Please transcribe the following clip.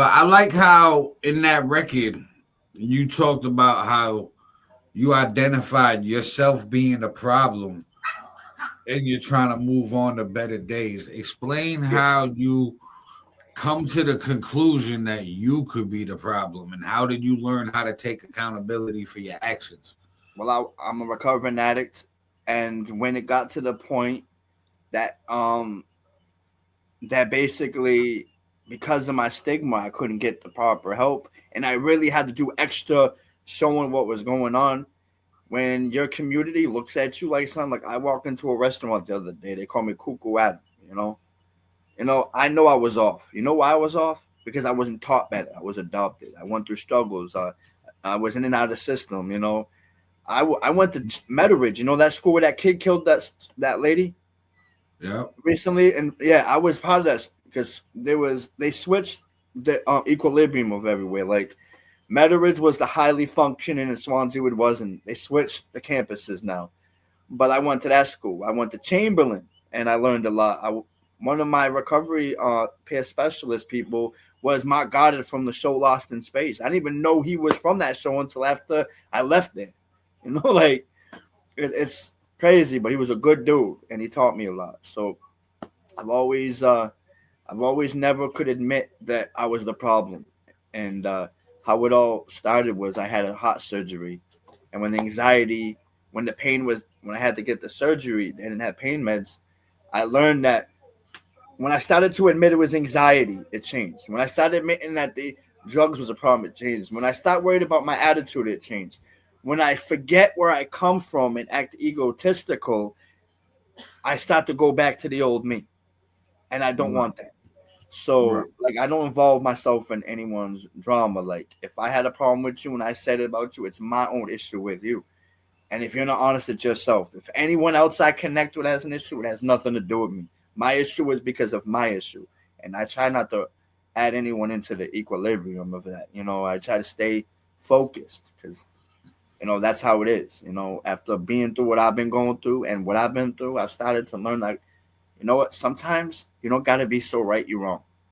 But I like how in that record you talked about how you identified yourself being the problem and you're trying to move on to better days. Explain Yeah. how you come to the conclusion that you could be the problem and how did you learn how to take accountability for your actions? Well, I'm a recovering addict, and when it got to the point that that basically because of my stigma, I couldn't get the proper help, and I really had to do extra showing what was going on. When your community looks at you like something, like I walked into a restaurant the other day, they called me Cuckoo Adam. You know, I know I was off. You know why I was off? Because I wasn't taught better. I was adopted. I went through struggles. I was in and out of the system. I went to Meadow. You know that school where that kid killed that lady Yeah. recently, and yeah, I was part of that because they switched the equilibrium of everywhere. Like Meadow was the highly functioning, and Swansea wasn't. They switched the campuses now. But I went to that school. I went to Chamberlain, and I learned a lot. One of my recovery peer specialist people was Mark Goddard from the show Lost in Space. I didn't even know he was from that show until after I left there. Like it's crazy, but he was a good dude, and he taught me a lot. So I've always, uh, I've always never could admit that I was the problem, and how it all started was I had a heart surgery, and when the pain was, when I had to get the surgery, they didn't have pain meds. I learned that when I started to admit it was anxiety, it changed. When I started admitting that the drugs was a problem, it changed. When I stopped worried about my attitude, it changed. When I forget where I come from and act egotistical, I start to go back to the old me, and I don't Right. want that. Right. So, like, I don't involve myself in anyone's drama. Like, if I had a problem with you and I said it about you, it's my own issue with you. And if you're not honest with yourself, if anyone else I connect with has an issue, it has nothing to do with me. My issue is because of my issue. And I try not to add anyone into the equilibrium of that. I try to stay focused because, that's how it is. After being through what I've been going through and what I've been through, I've started to learn, like, you know what? Sometimes you don't got to be so right, you're wrong.